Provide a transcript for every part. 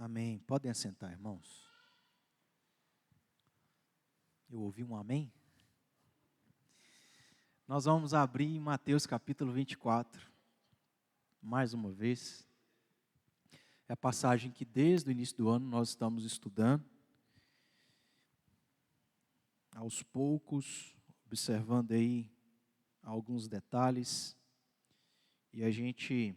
Amém. Podem assentar, irmãos. Eu ouvi um amém? Nós vamos abrir em Mateus capítulo 24, mais uma vez. É a passagem que desde o início do ano nós estamos estudando. Aos poucos, observando aí alguns detalhes. E a gente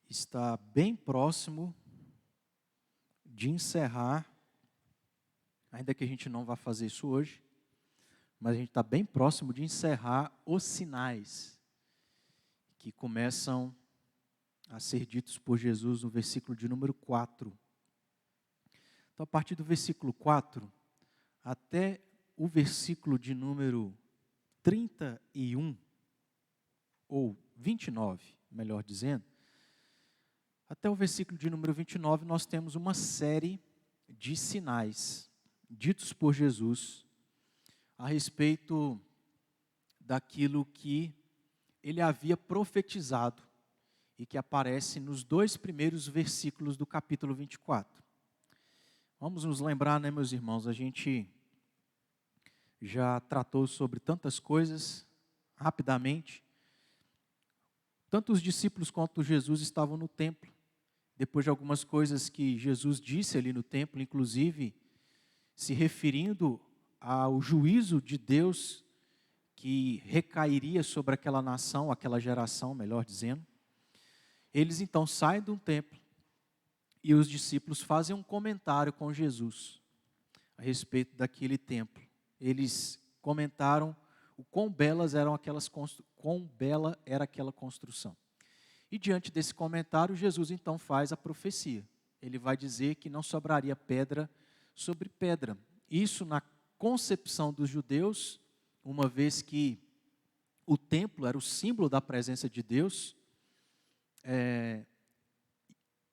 está bem próximo de encerrar, ainda que a gente não vá fazer isso hoje, mas a gente está bem próximo de encerrar os sinais que começam a ser ditos por Jesus no versículo de número 4. Então, a partir do versículo 4 até o versículo de número 31, ou 29, melhor dizendo, até o versículo de número 29, nós temos uma série de sinais ditos por Jesus a respeito daquilo que ele havia profetizado e que aparece nos dois primeiros versículos do capítulo 24. Vamos nos lembrar, né, meus irmãos, a gente já tratou sobre tantas coisas rapidamente. Tanto os discípulos quanto Jesus estavam no templo. Depois de algumas coisas que Jesus disse ali no templo, inclusive se referindo ao juízo de Deus que recairia sobre aquela nação, aquela geração, melhor dizendo. Eles então saem de um templo e os discípulos fazem um comentário com Jesus a respeito daquele templo. Eles comentaram o quão bela era aquela construção. E diante desse comentário, Jesus então faz a profecia. Ele vai dizer que não sobraria pedra sobre pedra. Isso na concepção dos judeus, uma vez que o templo era o símbolo da presença de Deus,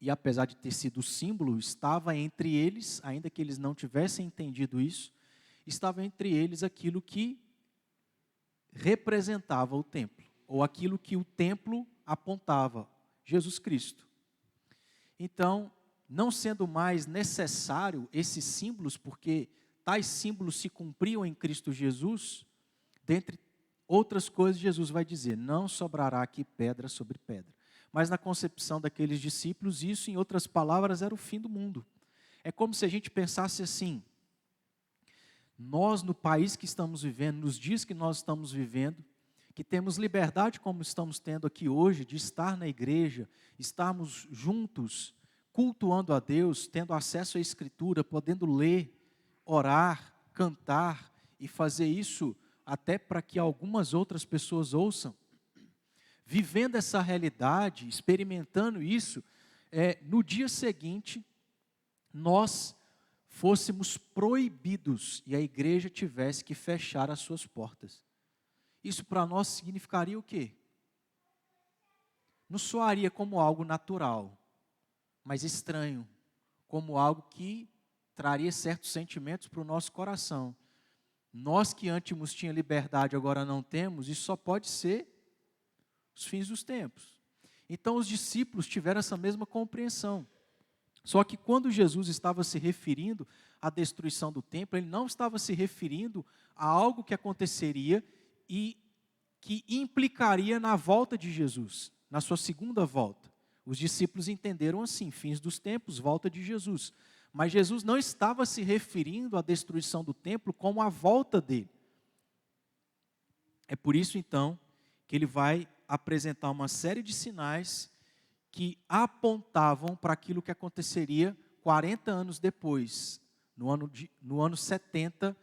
e apesar de ter sido o símbolo, estava entre eles, ainda que eles não tivessem entendido isso, estava entre eles aquilo que representava o templo, ou aquilo que o templo apontava, Jesus Cristo. Então, não sendo mais necessário esses símbolos, porque tais símbolos se cumpriam em Cristo Jesus, dentre outras coisas, Jesus vai dizer, não sobrará aqui pedra sobre pedra. Mas na concepção daqueles discípulos, isso, em outras palavras, era o fim do mundo. É como se a gente pensasse assim, nós no país que estamos vivendo, nos dias que nós estamos vivendo, que temos liberdade como estamos tendo aqui hoje, de estar na igreja, estarmos juntos, cultuando a Deus, tendo acesso à Escritura, podendo ler, orar, cantar e fazer isso até para que algumas outras pessoas ouçam. Vivendo essa realidade, experimentando isso, no dia seguinte, nós fôssemos proibidos e a igreja tivesse que fechar as suas portas. Isso para nós significaria o quê? Não soaria como algo natural, mas estranho, como algo que traria certos sentimentos para o nosso coração. Nós que antes tínhamos liberdade, agora não temos, isso só pode ser os fins dos tempos. Então os discípulos tiveram essa mesma compreensão. Só que quando Jesus estava se referindo à destruição do templo, ele não estava se referindo a algo que aconteceria e que implicaria na volta de Jesus, na sua segunda volta. Os discípulos entenderam assim, fins dos tempos, volta de Jesus. Mas Jesus não estava se referindo à destruição do templo como a volta dele. É por isso então que ele vai apresentar uma série de sinais que apontavam para aquilo que aconteceria 40 anos depois. No ano 70,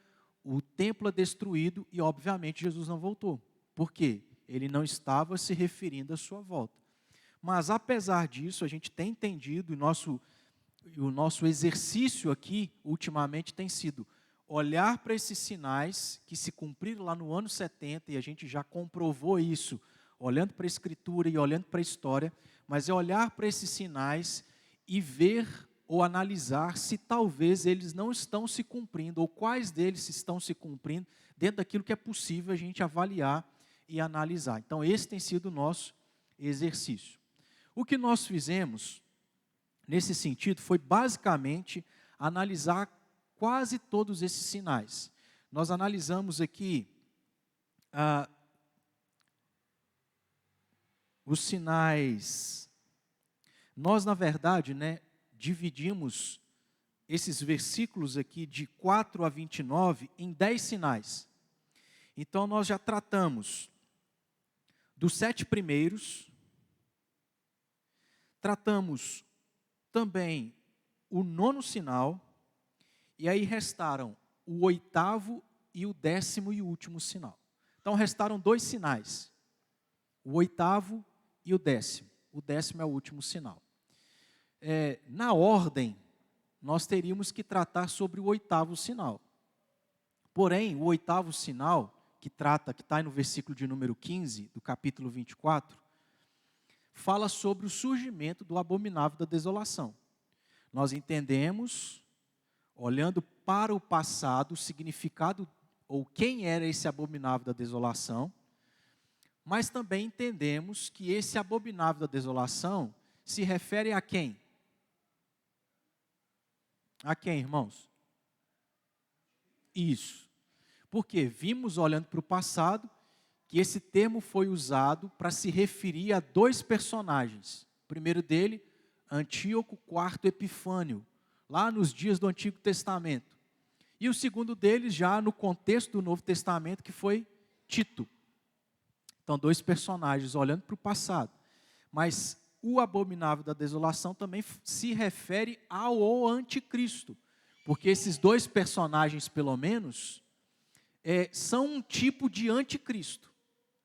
o templo é destruído e obviamente Jesus não voltou. Por quê? Ele não estava se referindo à sua volta. Mas apesar disso, a gente tem entendido, o nosso exercício aqui, ultimamente, tem sido olhar para esses sinais que se cumpriram lá no ano 70, e a gente já comprovou isso, olhando para a Escritura e olhando para a história, mas é olhar para esses sinais e ver ou analisar se talvez eles não estão se cumprindo, ou quais deles estão se cumprindo, dentro daquilo que é possível a gente avaliar e analisar. Então esse tem sido o nosso exercício. O que nós fizemos nesse sentido, foi basicamente analisar quase todos esses sinais. Nós analisamos aqui os sinais. Nós, na verdade, dividimos esses versículos aqui de 4 a 29 em 10 sinais. Então, nós já tratamos dos 7 primeiros, tratamos também o 9º sinal, e aí restaram o 8º e o 10º e último sinal. Então, restaram 2 sinais, o 8º e o 10º. O 10º é o último sinal. Na ordem, nós teríamos que tratar sobre o 8º sinal. Porém, o 8º sinal, que está no versículo de número 15, do capítulo 24, fala sobre o surgimento do abominável da desolação. Nós entendemos, olhando para o passado, o significado, ou quem era esse abominável da desolação, mas também entendemos que esse abominável da desolação se refere a quem? A quem, irmãos? Isso. Porque vimos, olhando para o passado, que esse termo foi usado para se referir a 2 personagens. O primeiro dele, Antíoco IV Epifânio, lá nos dias do Antigo Testamento. E o segundo deles, já no contexto do Novo Testamento, que foi Tito. Então, 2 personagens olhando para o passado. Mas o abominável da desolação também se refere ao anticristo. Porque esses 2 personagens, pelo menos, são um tipo de anticristo.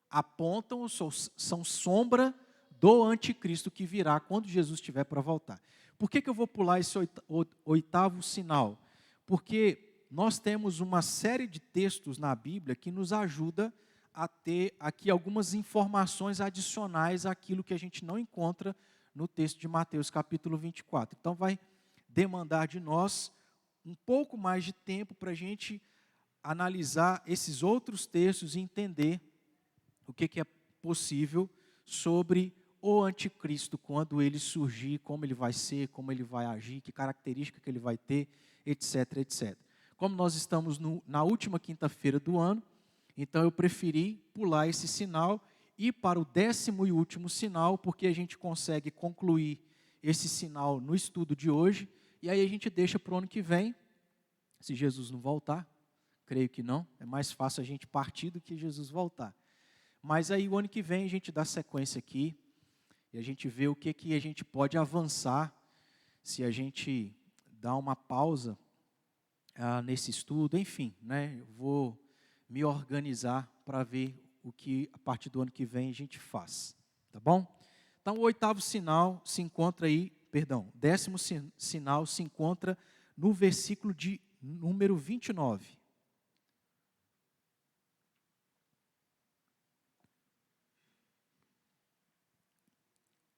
Apontam, são sombra do anticristo que virá quando Jesus estiver para voltar. Por que eu vou pular esse 8º sinal? Porque nós temos uma série de textos na Bíblia que nos ajuda a ter aqui algumas informações adicionais àquilo que a gente não encontra no texto de Mateus capítulo 24. Então vai demandar de nós um pouco mais de tempo para a gente analisar esses outros textos e entender o que é possível sobre o anticristo, quando ele surgir, como ele vai ser, como ele vai agir, que característica que ele vai ter, etc, etc. Como nós estamos na última quinta-feira do ano, então eu preferi pular esse sinal e ir para o 10º e último sinal, porque a gente consegue concluir esse sinal no estudo de hoje, e aí a gente deixa para o ano que vem, se Jesus não voltar. Creio que não, é mais fácil a gente partir do que Jesus voltar. Mas aí o ano que vem a gente dá sequência aqui, e a gente vê o que a gente pode avançar, se a gente dá uma pausa nesse estudo, enfim, eu vou me organizar para ver o que a partir do ano que vem a gente faz, tá bom? Então o 8º sinal se encontra aí, 10º sinal se encontra no versículo de número 29.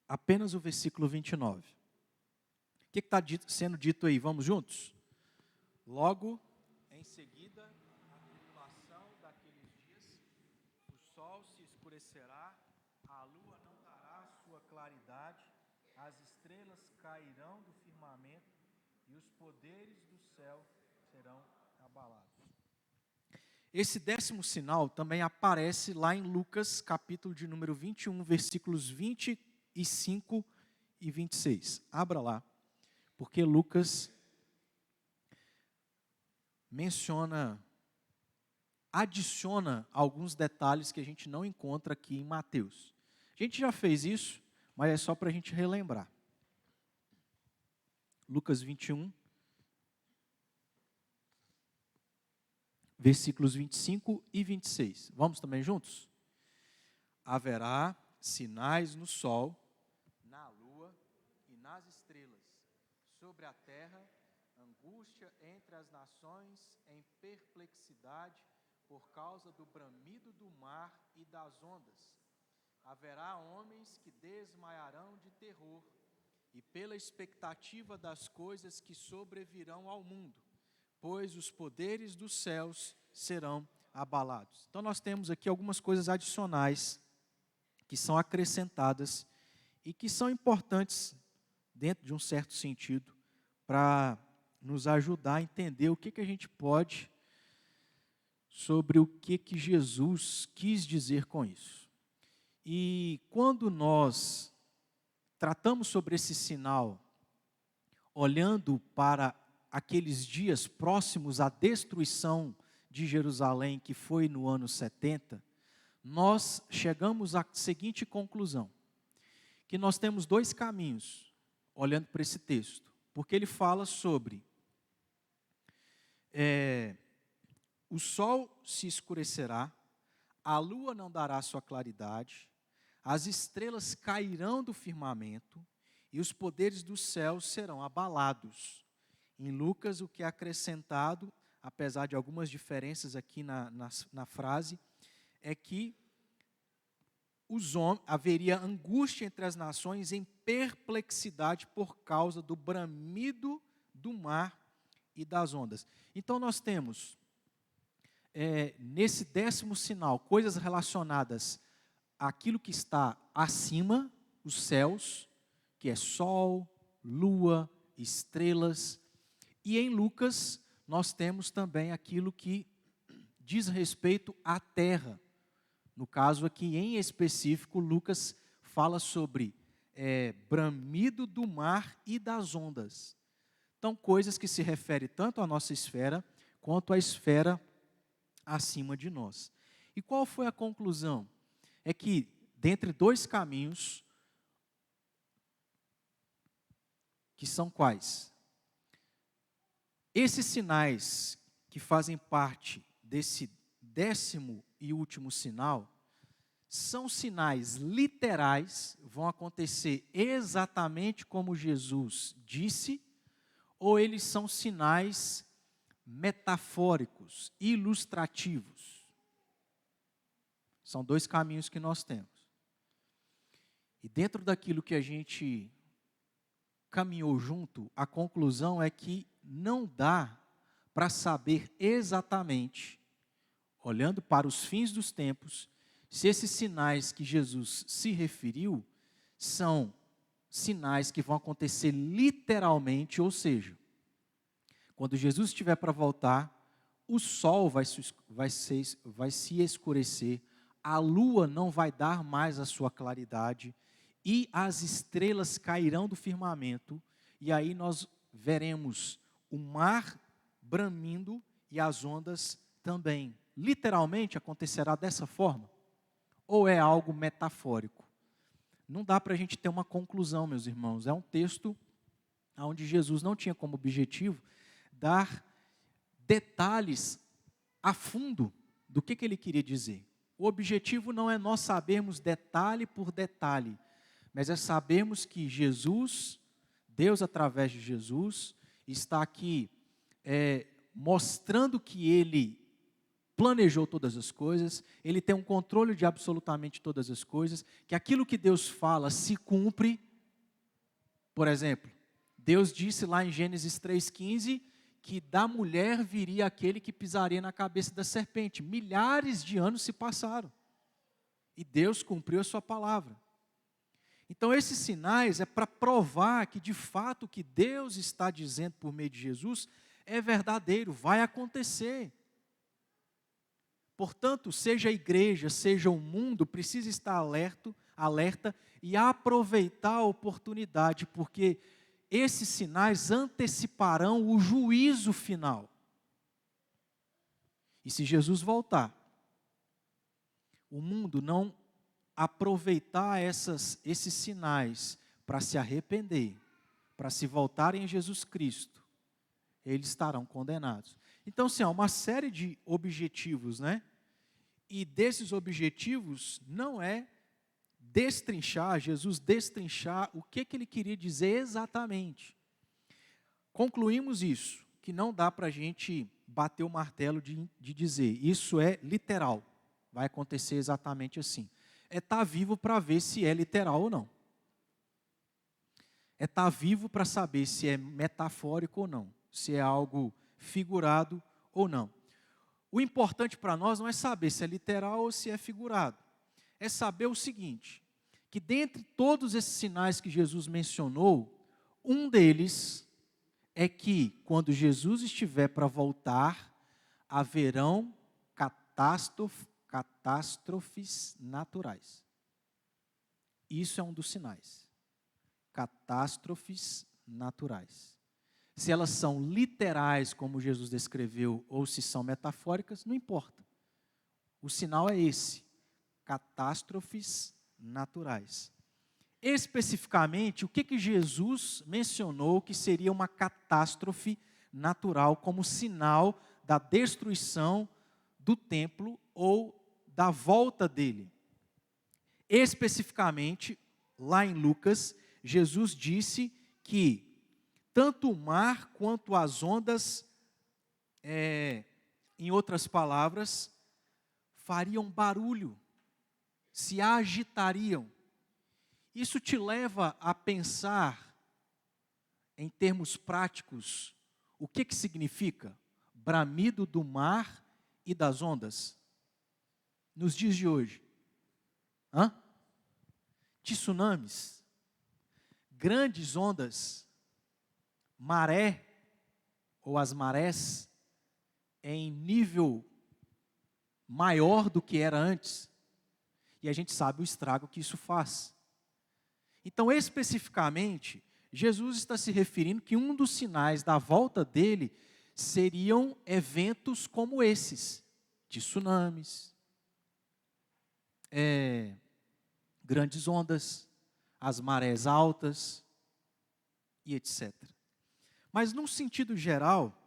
Apenas o versículo 29. O que está sendo dito aí? Vamos juntos? Logo, em seguida, a tribulação daqueles dias, o sol se escurecerá, a lua não dará sua claridade, as estrelas cairão do firmamento e os poderes do céu serão abalados. Esse 10º sinal também aparece lá em Lucas, capítulo de número 21, versículos 25 e 26. Abra lá, porque Lucas adiciona alguns detalhes que a gente não encontra aqui em Mateus. A gente já fez isso, mas é só para a gente relembrar. Lucas 21, versículos 25 e 26. Vamos também juntos? Haverá sinais no sol, na lua e nas estrelas, sobre a terra, angústia entre as nações, em perplexidade, por causa do bramido do mar e das ondas. Haverá homens que desmaiarão de terror, e pela expectativa das coisas que sobrevirão ao mundo, pois os poderes dos céus serão abalados. Então nós temos aqui algumas coisas adicionais que são acrescentadas e que são importantes dentro de um certo sentido, para nos ajudar a entender o que a gente pode sobre o que Jesus quis dizer com isso. E quando nós tratamos sobre esse sinal, olhando para aqueles dias próximos à destruição de Jerusalém, que foi no ano 70, nós chegamos à seguinte conclusão, que nós temos dois caminhos, olhando para esse texto, porque ele fala sobre o sol se escurecerá, a lua não dará sua claridade, as estrelas cairão do firmamento e os poderes dos céus serão abalados. Em Lucas, o que é acrescentado, apesar de algumas diferenças aqui na frase, é que haveria angústia entre as nações em perplexidade por causa do bramido do mar e das ondas. Então nós temos, nesse 10º sinal, coisas relacionadas àquilo que está acima, os céus, que é sol, lua, estrelas. E em Lucas, nós temos também aquilo que diz respeito à terra. No caso aqui, em específico, Lucas fala sobre bramido do mar e das ondas. Então, coisas que se referem tanto à nossa esfera, quanto à esfera acima de nós. E qual foi a conclusão? É que, dentre dois caminhos, que são quais? Esses sinais que fazem parte desse 10º e último sinal, são sinais literais, vão acontecer exatamente como Jesus disse, ou eles são sinais metafóricos, ilustrativos. São dois caminhos que nós temos. E dentro daquilo que a gente caminhou junto, a conclusão é que não dá para saber exatamente, olhando para os fins dos tempos, se esses sinais que Jesus se referiu são sinais que vão acontecer literalmente, ou seja, quando Jesus estiver para voltar, o sol vai se escurecer, a lua não vai dar mais a sua claridade e as estrelas cairão do firmamento, e aí nós veremos o mar bramindo e as ondas também. Literalmente acontecerá dessa forma? Ou é algo metafórico? Não dá para a gente ter uma conclusão, meus irmãos. É um texto onde Jesus não tinha como objetivo dar detalhes a fundo do que ele queria dizer. O objetivo não é nós sabermos detalhe por detalhe, mas é sabermos que Jesus, Deus através de Jesus, está aqui mostrando que Ele planejou todas as coisas, Ele tem um controle de absolutamente todas as coisas, que aquilo que Deus fala se cumpre. Por exemplo, Deus disse lá em Gênesis 3,15, que da mulher viria aquele que pisaria na cabeça da serpente. Milhares de anos se passaram, e Deus cumpriu a sua palavra. Então esses sinais é para provar que de fato o que Deus está dizendo por meio de Jesus é verdadeiro, vai acontecer. Portanto, seja a igreja, seja o mundo, precisa estar alerta e aproveitar a oportunidade, porque esses sinais anteciparão o juízo final. E se Jesus voltar, o mundo não aproveitar esses sinais para se arrepender, para se voltarem a Jesus Cristo, eles estarão condenados. Então, sim, há uma série de objetivos, né? E desses objetivos não é Jesus destrinchar o que ele queria dizer exatamente. Concluímos isso, que não dá para a gente bater o martelo de dizer, isso é literal, vai acontecer exatamente assim. É estar vivo para ver se é literal ou não. É estar vivo para saber se é metafórico ou não, se é algo figurado ou não. O importante para nós não é saber se é literal ou se é figurado. É saber o seguinte, que dentre todos esses sinais que Jesus mencionou, Um deles é que, quando Jesus estiver para voltar, haverão catástrofes naturais. Isso é um dos sinais. Catástrofes naturais. Se elas são literais, como Jesus descreveu, ou se são metafóricas, não importa. O sinal é esse: catástrofes naturais. Especificamente, o que Jesus mencionou que seria uma catástrofe natural como sinal da destruição do templo ou da volta dele? Especificamente, lá em Lucas, Jesus disse que tanto o mar quanto as ondas, em outras palavras, fariam barulho, se agitariam. Isso te leva a pensar, em termos práticos, o que significa bramido do mar e das ondas nos dias de hoje? Tsunamis, grandes ondas, maré ou as marés em nível maior do que era antes. E a gente sabe o estrago que isso faz. Então, especificamente, Jesus está se referindo que um dos sinais da volta dele seriam eventos como esses, tsunamis, grandes ondas, as marés altas e etc. Mas, num sentido geral,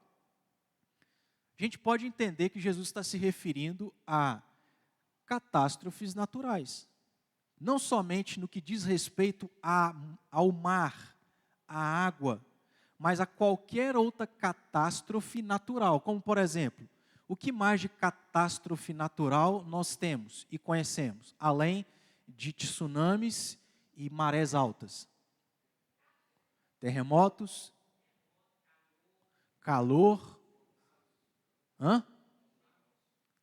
a gente pode entender que Jesus está se referindo a catástrofes naturais. Não somente no que diz respeito ao mar, à água, mas a qualquer outra catástrofe natural. Como, por exemplo, o que mais de catástrofe natural nós temos e conhecemos, além de tsunamis e marés altas? Terremotos, calor,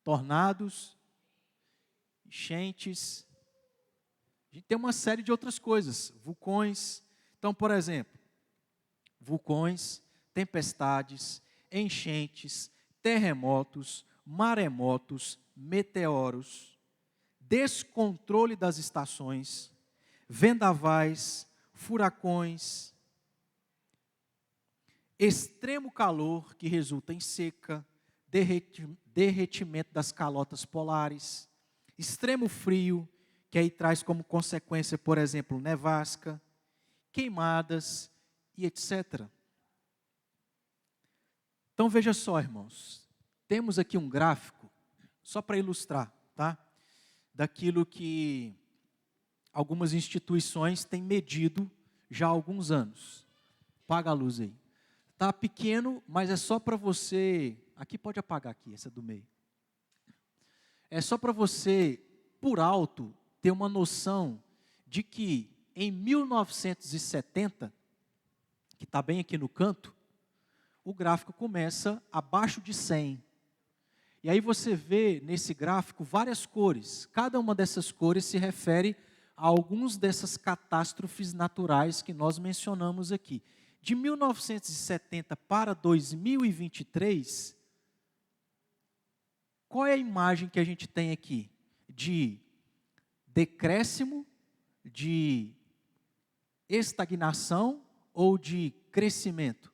tornados, enchentes. A gente tem uma série de outras coisas, vulcões. Então, por exemplo, vulcões, tempestades, enchentes, terremotos, maremotos, meteoros, descontrole das estações, vendavais, furacões, extremo calor que resulta em seca, derretimento das calotas polares, extremo frio, que aí traz como consequência, por exemplo, nevasca, queimadas e etc. Então veja só, irmãos, temos aqui um gráfico, só para ilustrar, tá? Daquilo que algumas instituições têm medido já há alguns anos. Apaga a luz aí. Está pequeno, mas é só para você, aqui pode apagar aqui, essa do meio. É só para você, por alto, ter uma noção de que em 1970, que está bem aqui no canto, o gráfico começa abaixo de 100. E aí você vê nesse gráfico várias cores. Cada uma dessas cores se refere a alguns dessas catástrofes naturais que nós mencionamos aqui. De 1970 para 2023, qual é a imagem que a gente tem aqui? De decréscimo, de estagnação ou de crescimento?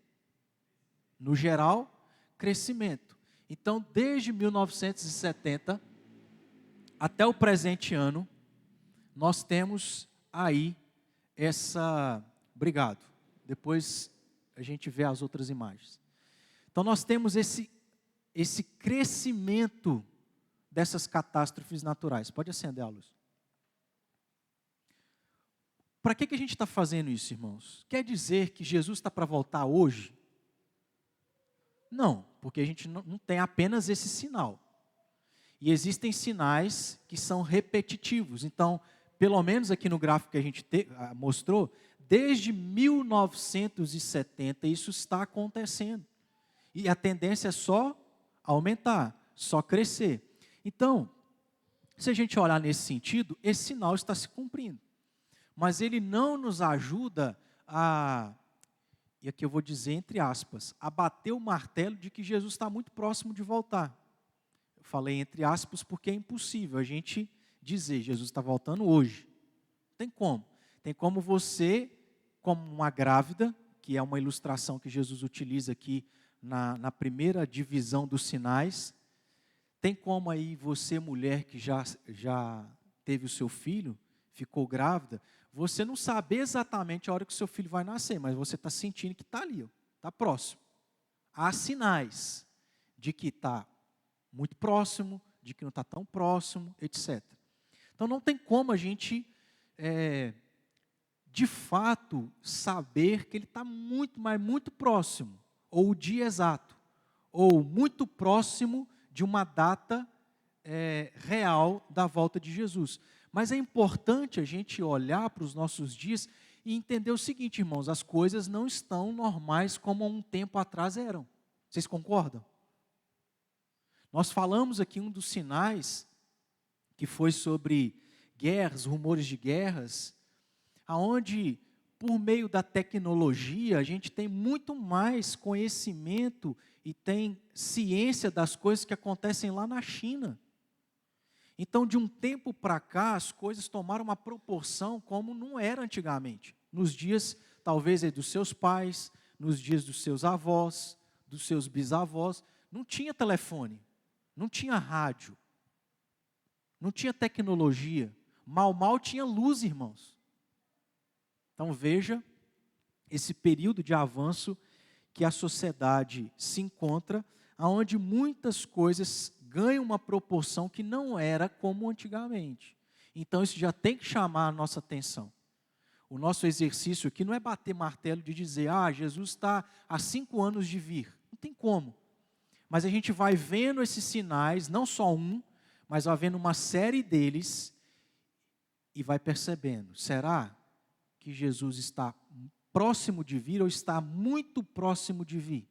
No geral, crescimento. Então, desde 1970 até o presente ano, nós temos aí essa... Obrigado. Depois a gente vê as outras imagens. Então, nós temos esse crescimento dessas catástrofes naturais. Pode acender a luz. Para que a gente está fazendo isso, irmãos? Quer dizer que Jesus está para voltar hoje? Não, porque a gente não tem apenas esse sinal. E existem sinais que são repetitivos. Então, pelo menos aqui no gráfico que a gente mostrou, desde 1970 isso está acontecendo. E a tendência é só aumentar, só crescer. Então, se a gente olhar nesse sentido, esse sinal está se cumprindo. Mas ele não nos ajuda a e aqui eu vou dizer entre aspas, a bater o martelo de que Jesus está muito próximo de voltar. Eu falei entre aspas porque é impossível a gente dizer, Jesus está voltando hoje. Não tem como. Tem como você, como uma grávida, que é uma ilustração que Jesus utiliza aqui na primeira divisão dos sinais. Tem como aí você, mulher que já teve o seu filho, ficou grávida, você não sabe exatamente a hora que o seu filho vai nascer, mas você está sentindo que está ali, está próximo. Há sinais de que está muito próximo, de que não está tão próximo, etc. Então não tem como a gente, de fato, saber que ele está muito, mas muito próximo, ou o dia exato, ou muito próximo de uma data real da volta de Jesus. Mas é importante a gente olhar para os nossos dias e entender o seguinte, irmãos, as coisas não estão normais como há um tempo atrás eram. Vocês concordam? Nós falamos aqui um dos sinais, que foi sobre guerras, rumores de guerras, aonde, por meio da tecnologia, a gente tem muito mais conhecimento e tem ciência das coisas que acontecem lá na China. Então, de um tempo para cá, as coisas tomaram uma proporção como não era antigamente. Nos dias, talvez, dos seus pais, nos dias dos seus avós, dos seus bisavós, não tinha telefone, não tinha rádio, não tinha tecnologia, mal tinha luz, irmãos. Então, veja esse período de avanço que a sociedade se encontra, onde muitas coisas ganham uma proporção que não era como antigamente. Então, isso já tem que chamar a nossa atenção. O nosso exercício aqui não é bater martelo de dizer, Jesus está há 5 anos de vir. Não tem como. Mas a gente vai vendo esses sinais, não só um, mas vai vendo uma série deles e vai percebendo, será que Jesus está próximo de vir ou está muito próximo de vir?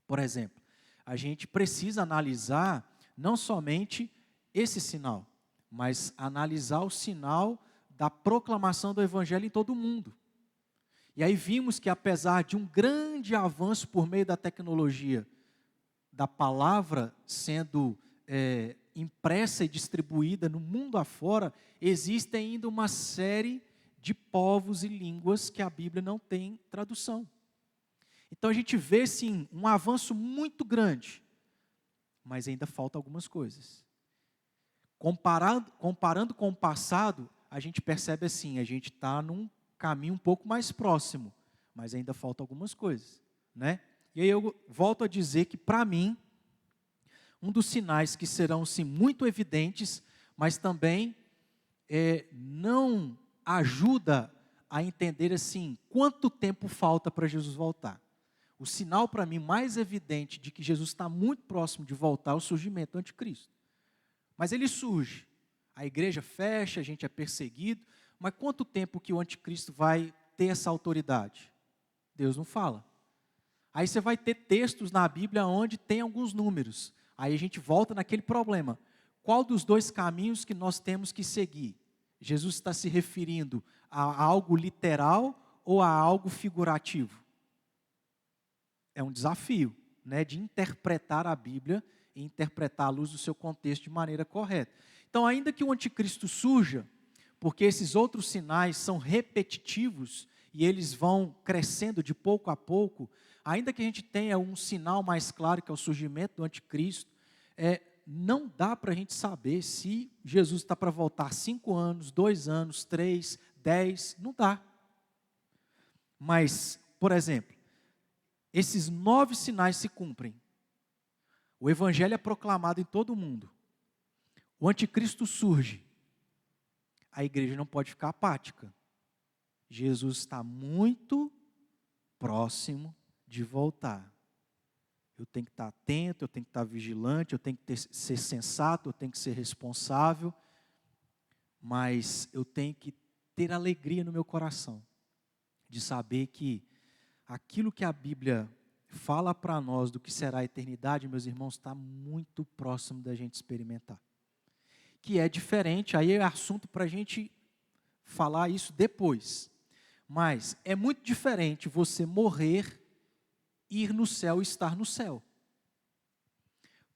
Por exemplo, a gente precisa analisar não somente esse sinal, mas analisar o sinal da proclamação do Evangelho em todo o mundo. E aí vimos que apesar de um grande avanço por meio da tecnologia, da palavra sendo impressa e distribuída no mundo afora, existe ainda uma série de povos e línguas que a Bíblia não tem tradução. Então a gente vê sim um avanço muito grande, mas ainda falta algumas coisas. Comparando com o passado, a gente percebe assim, a gente está num caminho um pouco mais próximo, mas ainda falta algumas coisas, né? E aí eu volto a dizer que para mim, um dos sinais que serão sim muito evidentes, mas também não ajuda a entender assim, quanto tempo falta para Jesus voltar. O sinal para mim mais evidente de que Jesus está muito próximo de voltar é o surgimento do anticristo. Mas ele surge, a igreja fecha, a gente é perseguido, mas quanto tempo que o anticristo vai ter essa autoridade? Deus não fala. Aí você vai ter textos na Bíblia onde tem alguns números. Aí a gente volta naquele problema. Qual dos dois caminhos que nós temos que seguir? Jesus está se referindo a algo literal ou a algo figurativo? É um desafio, né, de interpretar a Bíblia e interpretar à luz do seu contexto de maneira correta. Então, ainda que o anticristo surja, porque esses outros sinais são repetitivos e eles vão crescendo de pouco a pouco, ainda que a gente tenha um sinal mais claro que é o surgimento do anticristo, não dá para a gente saber se Jesus está para voltar 5 anos, 2 anos, 3, 10, não dá. Mas, por exemplo, esses 9 sinais se cumprem. O evangelho é proclamado em todo o mundo. O anticristo surge. A igreja não pode ficar apática. Jesus está muito próximo de voltar. Eu tenho que estar atento, eu tenho que estar vigilante, eu tenho que ser sensato, eu tenho que ser responsável, mas eu tenho que ter alegria no meu coração, de saber que aquilo que a Bíblia fala para nós do que será a eternidade, meus irmãos, está muito próximo da gente experimentar. Que é diferente, aí é assunto para a gente falar isso depois. Mas é muito diferente você morrer, ir no céu e estar no céu.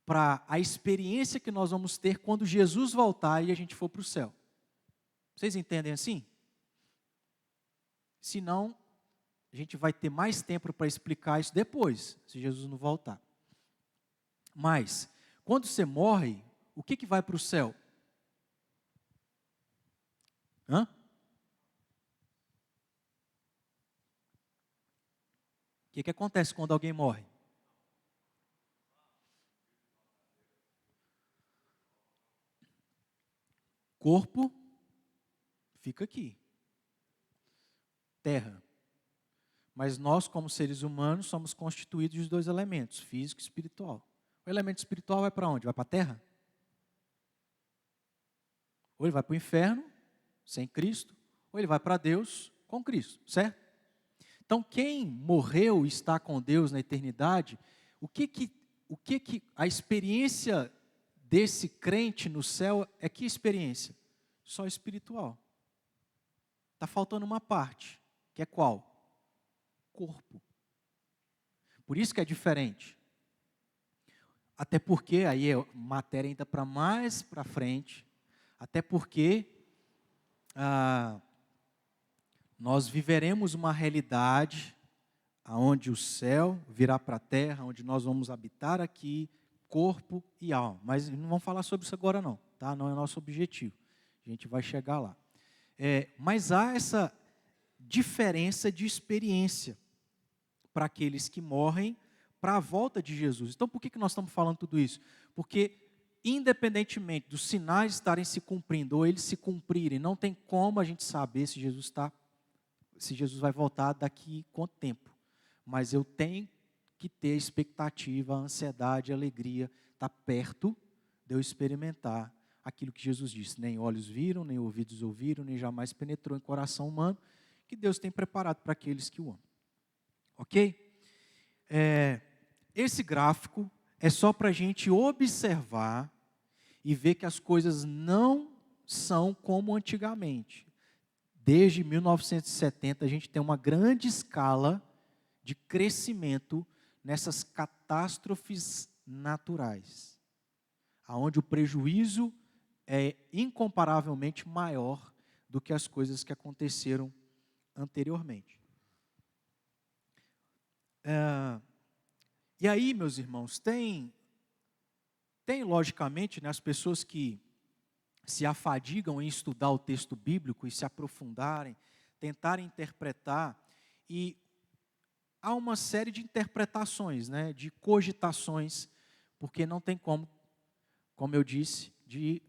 Para a experiência que nós vamos ter quando Jesus voltar e a gente for para o céu. Vocês entendem assim? Senão, a gente vai ter mais tempo para explicar isso depois, se Jesus não voltar. Mas, quando você morre, o que vai para o céu? Hã? O que acontece quando alguém morre? Corpo fica aqui. Terra. Mas nós, como seres humanos, somos constituídos de dois elementos, físico e espiritual. O elemento espiritual vai para onde? Vai para a terra? Ou ele vai para o inferno, sem Cristo, ou ele vai para Deus com Cristo, certo? Então, quem morreu e está com Deus na eternidade, o que a experiência desse crente no céu é que experiência? Só espiritual. Está faltando uma parte, que é qual? Corpo. Por isso que é diferente. Até porque, aí é matéria ainda para mais para frente, até porque nós viveremos uma realidade onde o céu virá para a terra, onde nós vamos habitar aqui, corpo e alma. Mas não vamos falar sobre isso agora não, tá? Não é nosso objetivo. A gente vai chegar lá. Mas há essa diferença de experiência para aqueles que morrem para a volta de Jesus. Então, por que nós estamos falando tudo isso? Porque, independentemente dos sinais estarem se cumprindo ou eles se cumprirem, não tem como a gente saber se Jesus vai voltar daqui quanto tempo. Mas eu tenho que ter a expectativa, a ansiedade, a alegria, estar perto de eu experimentar aquilo que Jesus disse. Nem olhos viram, nem ouvidos ouviram, nem jamais penetrou em coração humano, que Deus tem preparado para aqueles que o amam. Ok? Esse gráfico é só para a gente observar e ver que as coisas não são como antigamente. Desde 1970, a gente tem uma grande escala de crescimento nessas catástrofes naturais, onde o prejuízo é incomparavelmente maior do que as coisas que aconteceram anteriormente. E aí, meus irmãos, tem logicamente, né, as pessoas que se afadigam em estudar o texto bíblico e se aprofundarem, tentarem interpretar, e há uma série de interpretações, né, de cogitações, porque não tem como eu disse, de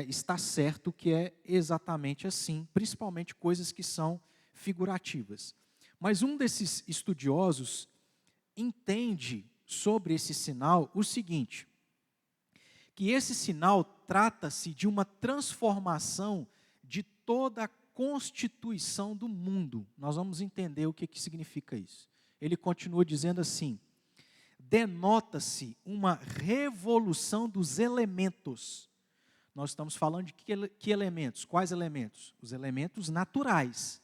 estar certo que é exatamente assim, principalmente coisas que são figurativas. Mas um desses estudiosos entende sobre esse sinal o seguinte, que esse sinal trata-se de uma transformação de toda a constituição do mundo. Nós vamos entender o que significa isso. Ele continua dizendo assim: denota-se uma revolução dos elementos. Nós estamos falando de que elementos? Quais elementos? Os elementos naturais.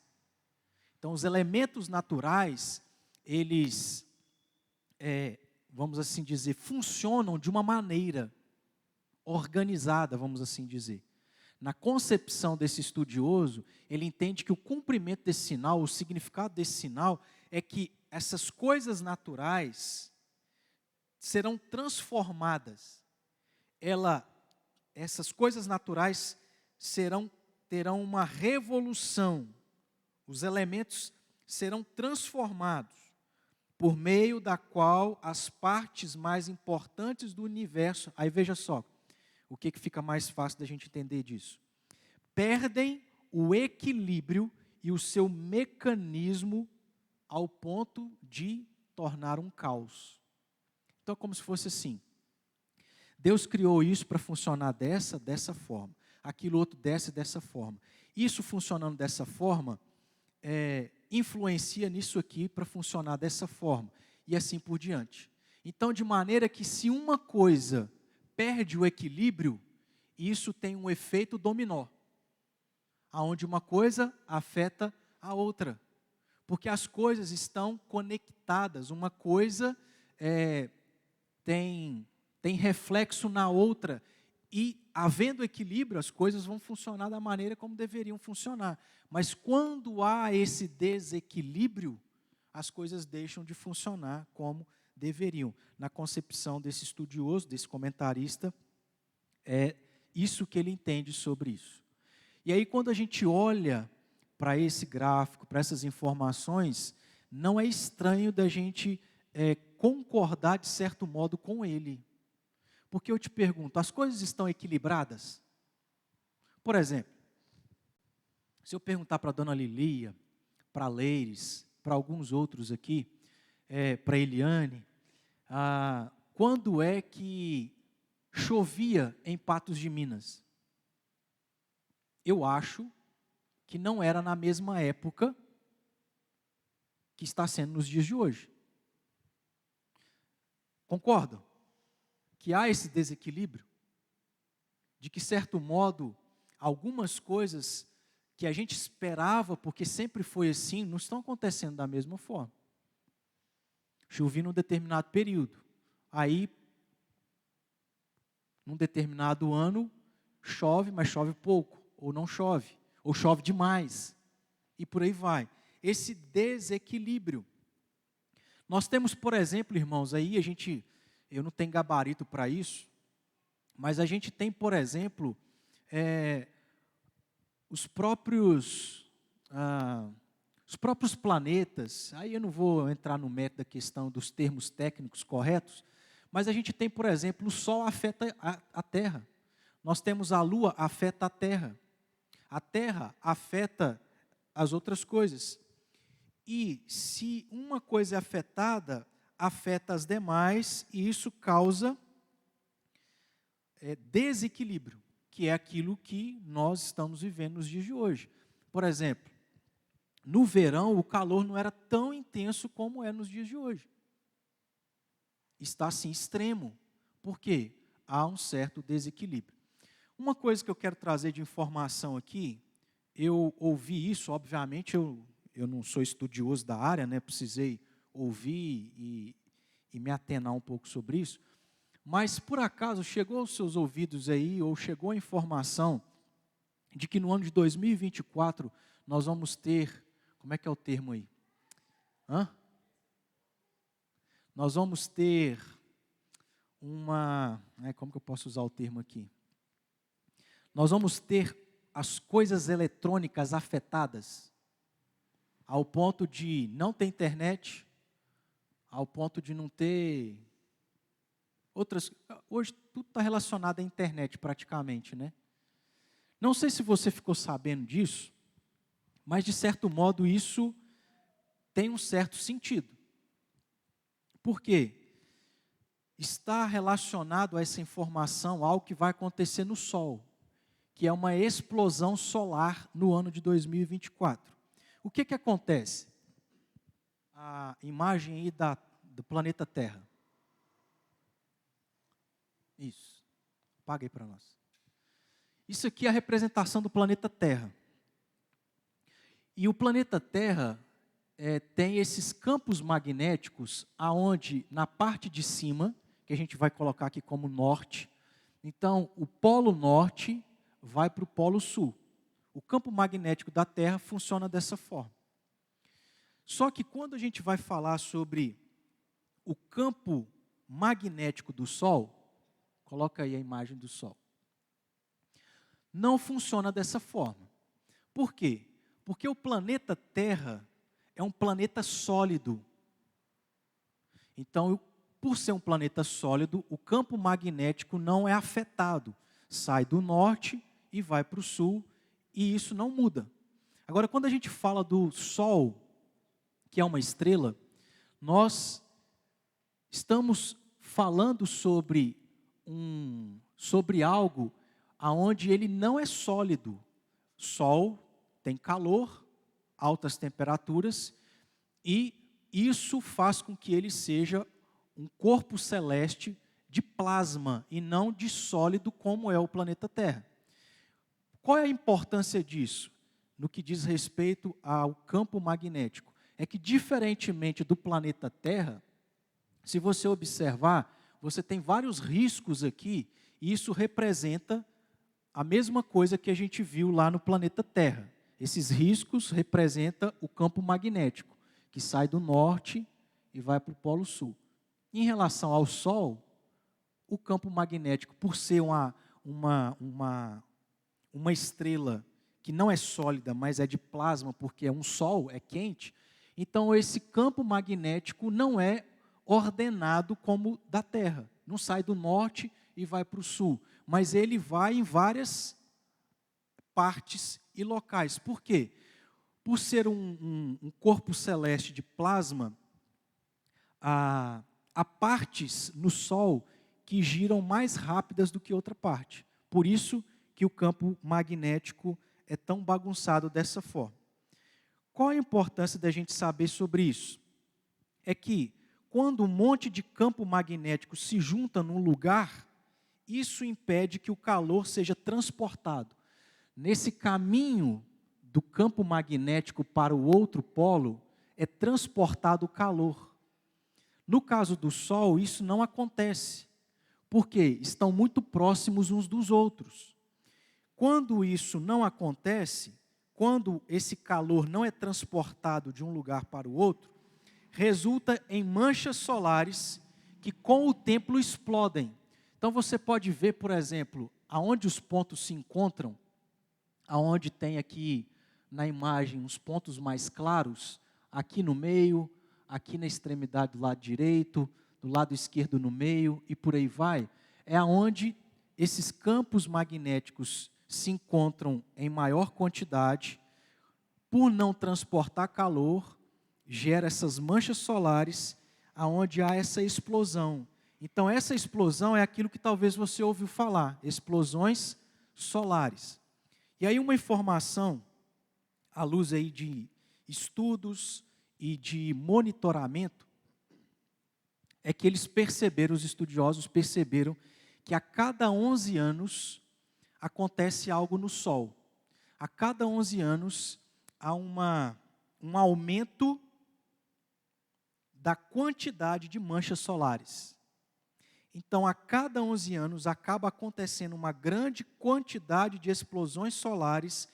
Então, os elementos naturais, eles, vamos assim dizer, funcionam de uma maneira organizada, vamos assim dizer. Na concepção desse estudioso, ele entende que o cumprimento desse sinal, o significado desse sinal, é que essas coisas naturais serão transformadas. Essas coisas naturais terão uma revolução. Os elementos serão transformados, por meio da qual as partes mais importantes do universo, aí veja só, o que fica mais fácil da gente entender disso? Perdem o equilíbrio e o seu mecanismo ao ponto de tornar um caos. Então, é como se fosse assim. Deus criou isso para funcionar dessa forma. Aquilo outro dessa forma. Isso funcionando dessa forma, influencia nisso aqui para funcionar dessa forma. E assim por diante. Então, de maneira que se uma coisa perde o equilíbrio, isso tem um efeito dominó, aonde uma coisa afeta a outra. Porque as coisas estão conectadas, uma coisa tem reflexo na outra, e havendo equilíbrio, as coisas vão funcionar da maneira como deveriam funcionar. Mas quando há esse desequilíbrio, as coisas deixam de funcionar como deveriam. Na concepção desse estudioso, desse comentarista, é isso que ele entende sobre isso. E aí, quando a gente olha para esse gráfico, para essas informações, não é estranho da gente concordar, de certo modo, com ele. Porque eu te pergunto, as coisas estão equilibradas? Por exemplo, se eu perguntar para a dona Lilia, para a Leires, para alguns outros aqui, para a Eliane, quando é que chovia em Patos de Minas? Eu acho que não era na mesma época que está sendo nos dias de hoje. Concordam? Que há esse desequilíbrio? De que, certo modo, algumas coisas que a gente esperava, porque sempre foi assim, não estão acontecendo da mesma forma. Chovia num determinado período. Aí, num determinado ano, chove, mas chove pouco, ou não chove, ou chove demais, e por aí vai. Esse desequilíbrio. Nós temos, por exemplo, irmãos, aí eu não tenho gabarito para isso, mas a gente tem, por exemplo, os próprios planetas. Aí eu não vou entrar no mérito da questão dos termos técnicos corretos, mas a gente tem, por exemplo, o Sol afeta a Terra. Nós temos a Lua, afeta a Terra. A Terra afeta as outras coisas. E se uma coisa é afetada, afeta as demais, e isso causa desequilíbrio, que é aquilo que nós estamos vivendo nos dias de hoje. Por exemplo, no verão o calor não era tão intenso como é nos dias de hoje. Está assim extremo. Por quê? Há um certo desequilíbrio. Uma coisa que eu quero trazer de informação aqui, eu ouvi isso, obviamente eu não sou estudioso da área, né? Precisei ouvir e me atenar um pouco sobre isso, mas por acaso chegou aos seus ouvidos aí, ou chegou a informação de que no ano de 2024 nós vamos ter, como é que é o termo aí? Nós vamos ter como que eu posso usar o termo aqui? Nós vamos ter as coisas eletrônicas afetadas, ao ponto de não ter internet, ao ponto de não ter outras. Hoje tudo está relacionado à internet praticamente, né? Não sei se você ficou sabendo disso, mas de certo modo isso tem um certo sentido. Por quê? Está relacionado a essa informação ao que vai acontecer no Sol, que é uma explosão solar no ano de 2024. O que acontece? A imagem aí do planeta Terra. Isso. Apaga aí para nós. Isso aqui é a representação do planeta Terra. E o planeta Terra tem esses campos magnéticos, aonde na parte de cima, que a gente vai colocar aqui como norte, então o polo norte vai para o polo sul. O campo magnético da Terra funciona dessa forma. Só que quando a gente vai falar sobre o campo magnético do Sol, coloca aí a imagem do Sol, não funciona dessa forma. Por quê? Porque o planeta Terra é um planeta sólido. Então, por ser um planeta sólido, o campo magnético não é afetado. Sai do norte e vai para o sul, e isso não muda. Agora, quando a gente fala do Sol, que é uma estrela, nós estamos falando sobre algo aonde ele não é sólido. Sol tem calor, altas temperaturas, e isso faz com que ele seja um corpo celeste de plasma e não de sólido como é o planeta Terra. Qual é a importância disso no que diz respeito ao campo magnético? é que, diferentemente do planeta Terra, se você observar, você tem vários riscos aqui, e isso representa a mesma coisa que a gente viu lá no planeta Terra. Esses riscos representam o campo magnético, que sai do norte e vai para o Polo Sul. Em relação ao Sol, o campo magnético, por ser uma estrela que não é sólida, mas é de plasma, porque é um Sol, é quente, então esse campo magnético não é ordenado como da Terra. Não sai do norte e vai para o sul, mas ele vai em várias partes e locais. Por quê? Por ser um corpo celeste de plasma, há partes no Sol que giram mais rápidas do que outra parte. Por isso que o campo magnético é tão bagunçado dessa forma. Qual a importância da gente saber sobre isso? É que quando um monte de campo magnético se junta num lugar, isso impede que o calor seja transportado. Nesse caminho do campo magnético para o outro polo, é transportado o calor. No caso do Sol, isso não acontece, porque estão muito próximos uns dos outros. Quando isso não acontece, quando esse calor não é transportado de um lugar para o outro, resulta em manchas solares que com o tempo explodem. Então você pode ver, por exemplo, aonde os pontos se encontram, aonde tem aqui na imagem os pontos mais claros, aqui no meio, aqui na extremidade do lado direito, do lado esquerdo no meio e por aí vai, é aonde esses campos magnéticos se encontram em maior quantidade, por não transportar calor, gera essas manchas solares, aonde há essa explosão. Então, essa explosão é aquilo que talvez você ouviu falar, explosões solares. E aí uma informação, à luz aí de estudos e de monitoramento, é que eles perceberam, os estudiosos perceberam, que a cada 11 anos acontece algo no Sol. A cada 11 anos há um aumento da quantidade de manchas solares. Então, a cada 11 anos, acaba acontecendo uma grande quantidade de explosões solares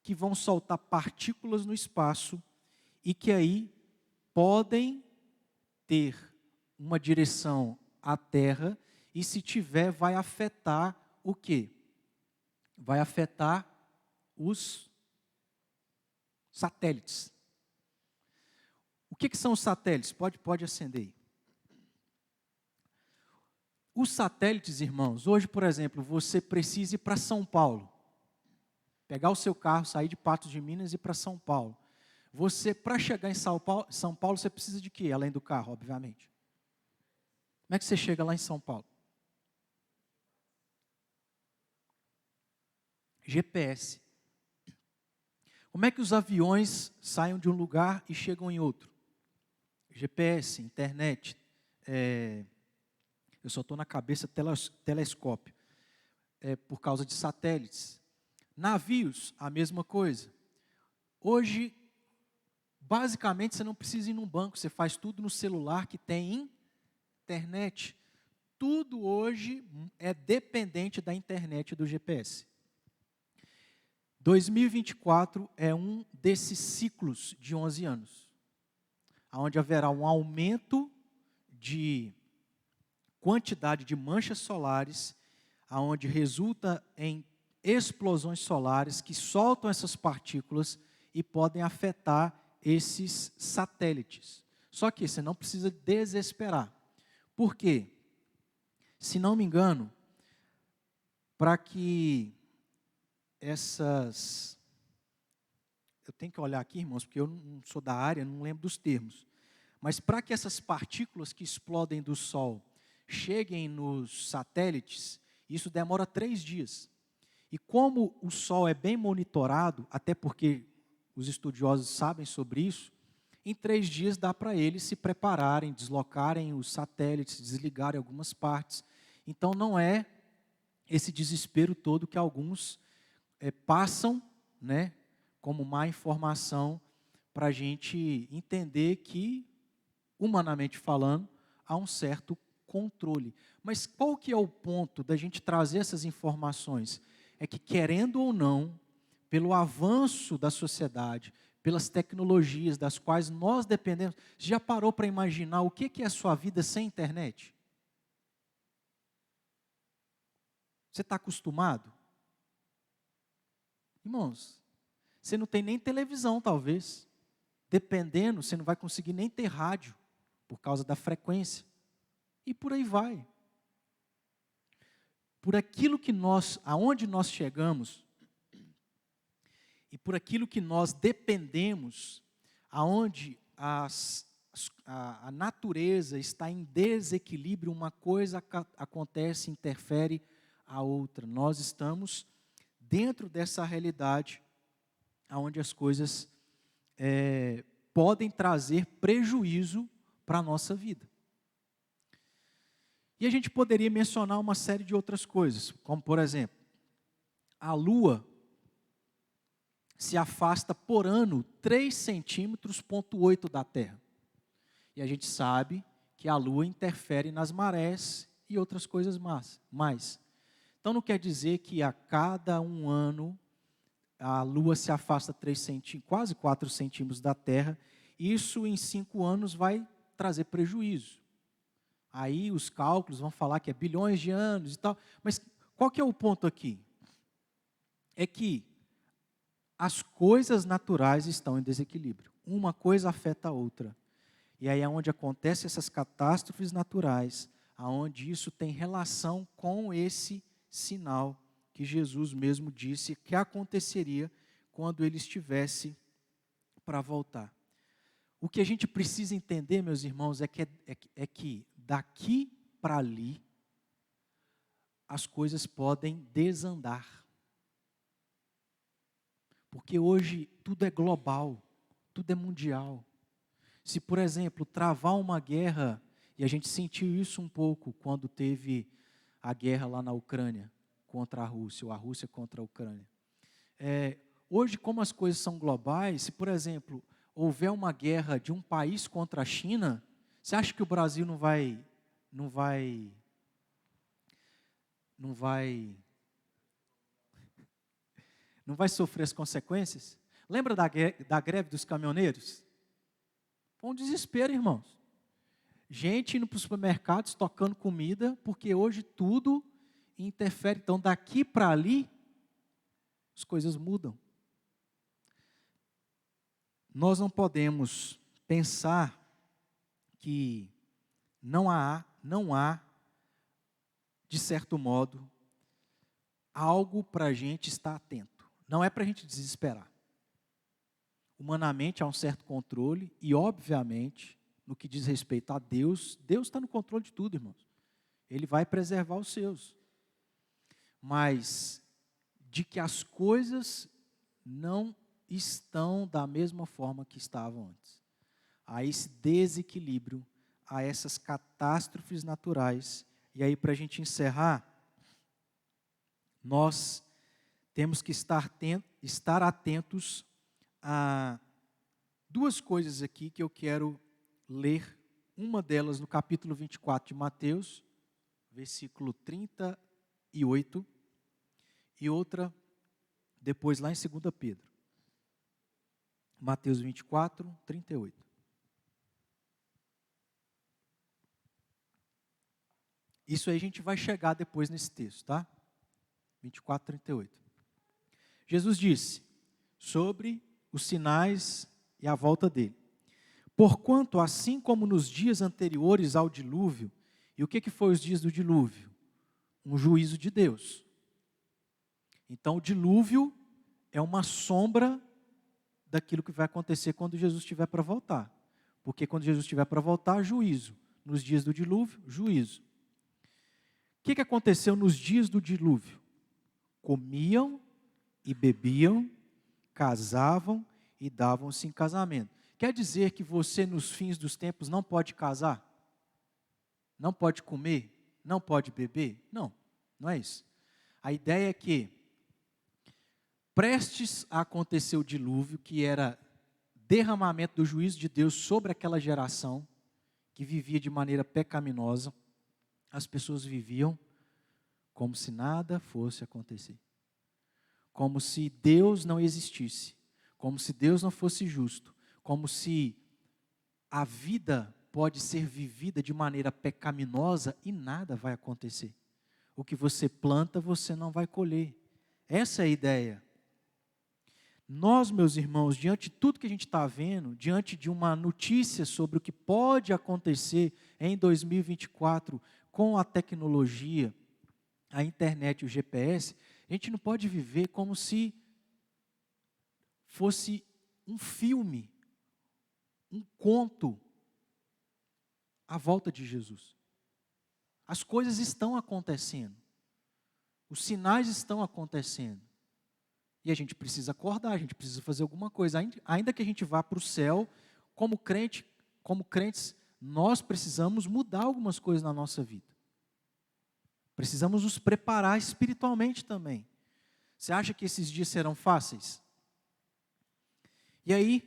que vão soltar partículas no espaço e que aí podem ter uma direção à Terra e, se tiver, vai afetar o quê? Vai afetar os satélites. O que são os satélites? Pode acender aí. Os satélites, irmãos, hoje, por exemplo, você precisa ir para São Paulo. Pegar o seu carro, sair de Patos de Minas e ir para São Paulo. Você, para chegar em São Paulo, você precisa de quê? Além do carro, obviamente. Como é que você chega lá em São Paulo? GPS. Como é que os aviões saem de um lugar e chegam em outro? GPS, internet, eu só estou na cabeça telescópio, por causa de satélites. Navios, a mesma coisa. Hoje, basicamente, você não precisa ir num banco, você faz tudo no celular que tem internet. Tudo hoje é dependente da internet e do GPS. 2024 é um desses ciclos de 11 anos, onde haverá um aumento de quantidade de manchas solares, onde resulta em explosões solares que soltam essas partículas e podem afetar esses satélites. Só que você não precisa desesperar. Por quê? Se não me engano, para que essas... Eu tenho que olhar aqui, irmãos, porque eu não sou da área, não lembro dos termos. Mas para que essas partículas que explodem do Sol cheguem nos satélites, isso demora 3 dias. E como o Sol é bem monitorado, até porque os estudiosos sabem sobre isso, em 3 dias dá para eles se prepararem, deslocarem os satélites, desligarem algumas partes. Então não é esse desespero todo que alguns passam, né, como má informação para a gente entender que, humanamente falando, há um certo controle. Mas qual que é o ponto da gente trazer essas informações? É que, querendo ou não, pelo avanço da sociedade, pelas tecnologias das quais nós dependemos, você já parou para imaginar o que é a sua vida sem internet? Você está acostumado? Irmãos, você não tem nem televisão, talvez. Dependendo, você não vai conseguir nem ter rádio, por causa da frequência. E por aí vai. Por aquilo que aonde nós chegamos, e por aquilo que nós dependemos, aonde a natureza está em desequilíbrio, uma coisa acontece, interfere a outra. Nós estamos dentro dessa realidade, onde as coisas podem trazer prejuízo para a nossa vida. E a gente poderia mencionar uma série de outras coisas, como por exemplo, a Lua se afasta por ano 3,8 centímetros da Terra. E a gente sabe que a Lua interfere nas marés e outras coisas mais. Então não quer dizer que a cada um ano a Lua se afasta quase 4 centímetros da Terra. Isso em 5 anos vai trazer prejuízo. Aí os cálculos vão falar que é bilhões de anos e tal. Mas qual que é o ponto aqui? É que as coisas naturais estão em desequilíbrio. Uma coisa afeta a outra. E aí é onde acontecem essas catástrofes naturais, aonde isso tem relação com esse sinal que Jesus mesmo disse que aconteceria quando ele estivesse para voltar. O que a gente precisa entender, meus irmãos, é que daqui para ali as coisas podem desandar. Porque hoje tudo é global, tudo é mundial. Se, por exemplo, travar uma guerra, e a gente sentiu isso um pouco quando teve a guerra lá na Ucrânia contra a Rússia, ou a Rússia contra a Ucrânia. Hoje, como as coisas são globais, se, por exemplo, houver uma guerra de um país contra a China, você acha que o Brasil não vai sofrer as consequências? Lembra da greve dos caminhoneiros? Foi um desespero, irmãos. Gente indo para os supermercados, tocando comida, porque hoje tudo interfere. Então, daqui para ali, as coisas mudam. Nós não podemos pensar que não há, de certo modo, algo para a gente estar atento. Não é para a gente desesperar. Humanamente há um certo controle e, obviamente, no que diz respeito a Deus, Deus está no controle de tudo, irmãos. Ele vai preservar os seus. Mas de que as coisas não estão da mesma forma que estavam antes. Há esse desequilíbrio, há essas catástrofes naturais. E aí, para a gente encerrar, nós temos que estar atentos a duas coisas aqui que eu quero ler. Uma delas no capítulo 24 de Mateus, versículo 38, e outra depois lá em 2 Pedro. Mateus 24, 38. Isso aí a gente vai chegar depois nesse texto, tá? 24, 38. Jesus disse sobre os sinais e a volta dele. Porquanto, assim como nos dias anteriores ao dilúvio, e o que foi os dias do dilúvio? Um juízo de Deus. Então, o dilúvio é uma sombra daquilo que vai acontecer quando Jesus estiver para voltar. Porque quando Jesus estiver para voltar, juízo. Nos dias do dilúvio, juízo. O que aconteceu nos dias do dilúvio? Comiam e bebiam, casavam e davam-se em casamento. Quer dizer que você, nos fins dos tempos, não pode casar? Não pode comer? Não pode beber? Não, não é isso. A ideia é que, prestes a acontecer o dilúvio, que era derramamento do juízo de Deus sobre aquela geração que vivia de maneira pecaminosa. As pessoas viviam como se nada fosse acontecer. Como se Deus não existisse. Como se Deus não fosse justo. Como se a vida pode ser vivida de maneira pecaminosa e nada vai acontecer. O que você planta, você não vai colher. Essa é a ideia. Nós, meus irmãos, diante de tudo que a gente está vendo, diante de uma notícia sobre o que pode acontecer em 2024 com a tecnologia, a internet e o GPS, a gente não pode viver como se fosse um filme, um conto à volta de Jesus. As coisas estão acontecendo. Os sinais estão acontecendo. E a gente precisa acordar, a gente precisa fazer alguma coisa. Ainda que a gente vá para o céu, como crentes, nós precisamos mudar algumas coisas na nossa vida. Precisamos nos preparar espiritualmente também. Você acha que esses dias serão fáceis? E aí,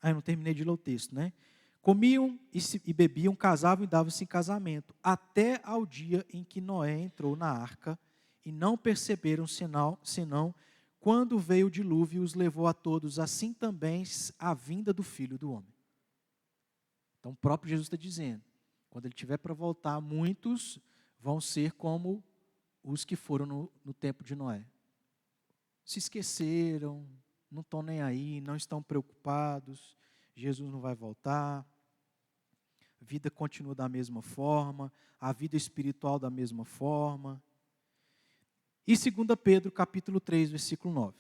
eu não terminei de ler o texto, né? Comiam e bebiam, casavam e davam-se em casamento, até ao dia em que Noé entrou na arca, e não perceberam senão quando veio o dilúvio e os levou a todos, assim também a vinda do Filho do Homem. Então o próprio Jesus está dizendo, quando ele tiver para voltar, muitos vão ser como os que foram no tempo de Noé. Se esqueceram, não estão nem aí, não estão preocupados, Jesus não vai voltar, a vida continua da mesma forma, a vida espiritual da mesma forma. E 2 Pedro, capítulo 3, versículo 9.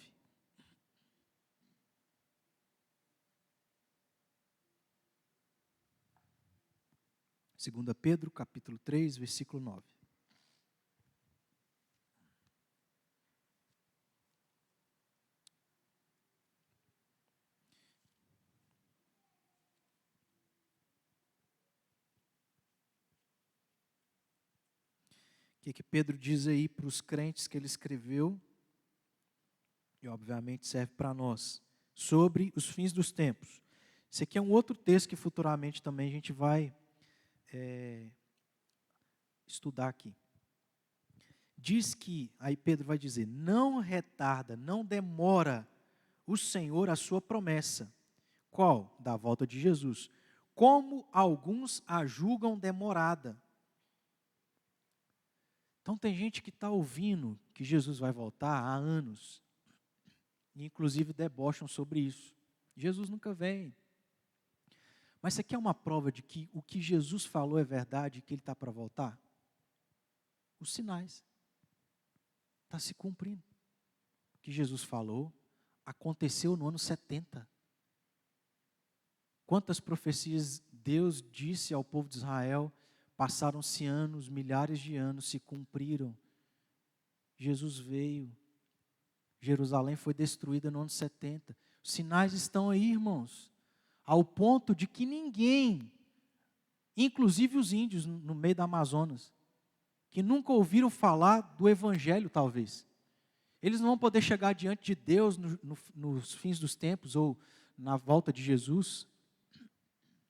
Segunda Pedro, capítulo 3, versículo 9. O que Pedro diz aí para os crentes que ele escreveu, e obviamente serve para nós, sobre os fins dos tempos. Esse aqui é um outro texto que futuramente também a gente vai estudar aqui. Diz que, aí Pedro vai dizer, não retarda, não demora o Senhor a sua promessa. Qual? Da volta de Jesus. Como alguns a julgam demorada. Então tem gente que está ouvindo que Jesus vai voltar há anos, e inclusive debocham sobre isso. Jesus nunca vem. Mas você quer uma prova de que o que Jesus falou é verdade e que ele está para voltar? Os sinais. Está se cumprindo. O que Jesus falou aconteceu no ano 70. Quantas profecias Deus disse ao povo de Israel, passaram-se anos, milhares de anos, se cumpriram. Jesus veio. Jerusalém foi destruída no ano 70. Os sinais estão aí, irmãos. Ao ponto de que ninguém, inclusive os índios no meio da Amazonas, que nunca ouviram falar do Evangelho, talvez. Eles não vão poder chegar diante de Deus nos fins dos tempos ou na volta de Jesus,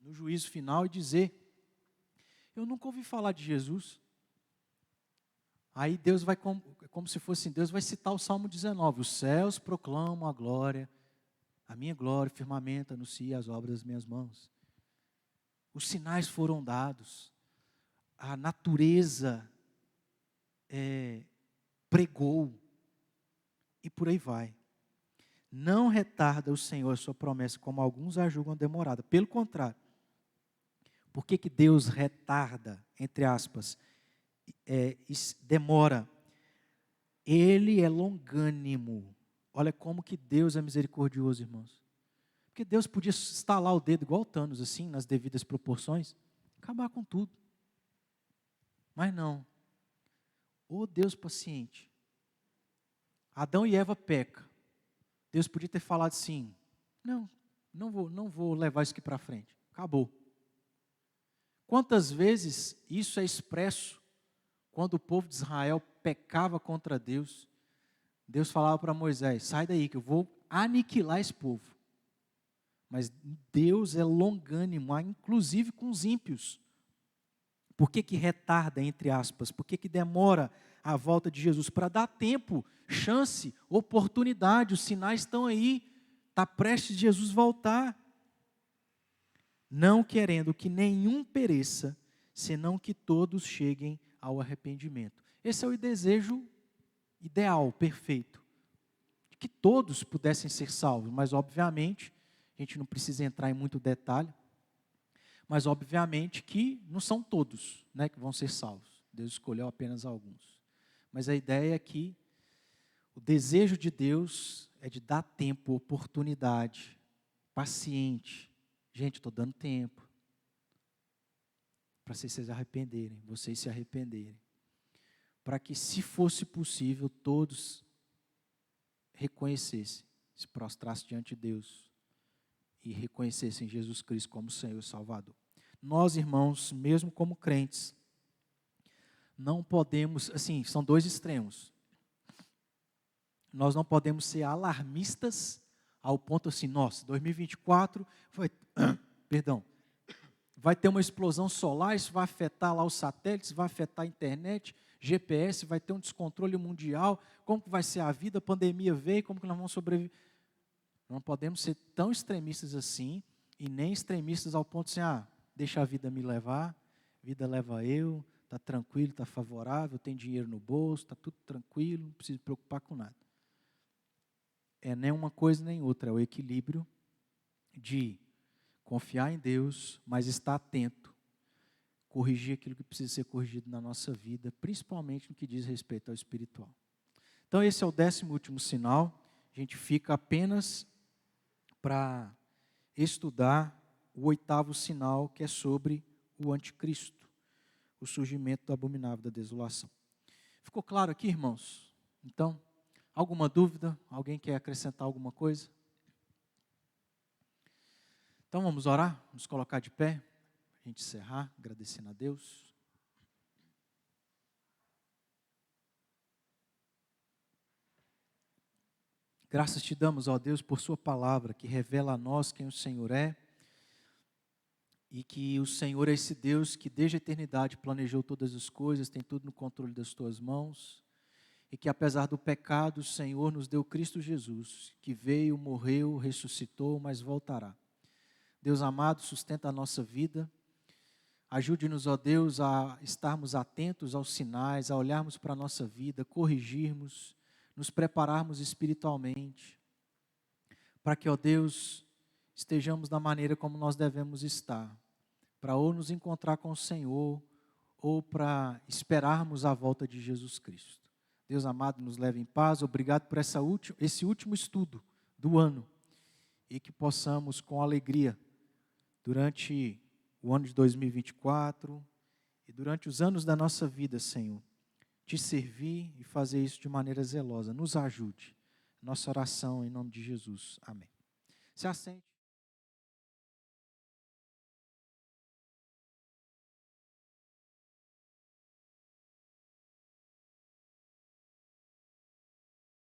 no juízo final, e dizer: eu nunca ouvi falar de Jesus. Aí Deus vai, como se fosse assim, Deus vai citar o Salmo 19, os céus proclamam a minha glória, o firmamento anuncia as obras das minhas mãos. Os sinais foram dados, a natureza pregou, e por aí vai. Não retarda o Senhor a sua promessa, como alguns a julgam demorada. Pelo contrário, por que Deus retarda, entre aspas, demora? Ele é longânimo. Olha como que Deus é misericordioso, irmãos. Porque Deus podia estalar o dedo igual o Thanos, assim, nas devidas proporções, acabar com tudo. Mas não. Ô Deus paciente. Adão e Eva pecam. Deus podia ter falado assim: não vou levar isso aqui para frente. Acabou. Quantas vezes isso é expresso quando o povo de Israel pecava contra Deus? Deus falava para Moisés: sai daí que eu vou aniquilar esse povo. Mas Deus é longânimo, inclusive com os ímpios. Por que retarda, entre aspas? Por que demora a volta de Jesus? Para dar tempo, chance, oportunidade. Os sinais estão aí. Está prestes Jesus voltar. Não querendo que nenhum pereça, senão que todos cheguem ao arrependimento. Esse é o desejo ideal, perfeito. De que todos pudessem ser salvos. Mas, obviamente, a gente não precisa entrar em muito detalhe. Mas, obviamente, que não são todos, né, que vão ser salvos. Deus escolheu apenas alguns. Mas a ideia é que o desejo de Deus é de dar tempo, oportunidade, paciente. Gente, estou dando tempo para vocês se arrependerem. Para que, se fosse possível, todos reconhecessem, se prostrassem diante de Deus e reconhecessem Jesus Cristo como Senhor e Salvador. Nós, irmãos, mesmo como crentes, não podemos, assim, são dois extremos. Nós não podemos ser alarmistas ao ponto assim, nossa, 2024 vai ter uma explosão solar, isso vai afetar lá os satélites, vai afetar a internet, GPS, vai ter um descontrole mundial, como que vai ser a vida, a pandemia veio, como que nós vamos sobreviver? Não podemos ser tão extremistas assim, e nem extremistas ao ponto de assim, deixa a vida me levar, vida leva eu, está tranquilo, está favorável, tem dinheiro no bolso, está tudo tranquilo, não preciso me preocupar com nada. É nem uma coisa nem outra, é o equilíbrio de confiar em Deus, mas estar atento, corrigir aquilo que precisa ser corrigido na nossa vida, principalmente no que diz respeito ao espiritual. Então esse é o 10º último sinal, a gente fica apenas para estudar o 8º sinal, que é sobre o anticristo, o surgimento do abominável da desolação. Ficou claro aqui, irmãos? Então, alguma dúvida? Alguém quer acrescentar alguma coisa? Então vamos orar, nos colocar de pé, para a gente encerrar, agradecendo a Deus. Graças te damos, ó Deus, por sua palavra, que revela a nós quem o Senhor é, e que o Senhor é esse Deus que desde a eternidade planejou todas as coisas, tem tudo no controle das tuas mãos, e que apesar do pecado, o Senhor nos deu Cristo Jesus, que veio, morreu, ressuscitou, mas voltará. Deus amado, sustenta a nossa vida, ajude-nos, ó Deus, a estarmos atentos aos sinais, a olharmos para a nossa vida, corrigirmos, nos prepararmos espiritualmente, para que, ó Deus, estejamos da maneira como nós devemos estar, para ou nos encontrar com o Senhor, ou para esperarmos a volta de Jesus Cristo. Deus amado, nos leve em paz, obrigado por esse último estudo do ano, e que possamos com alegria, durante o ano de 2024, e durante os anos da nossa vida, Senhor, te servir e fazer isso de maneira zelosa. Nos ajude. Nossa oração em nome de Jesus. Amém. Se assente.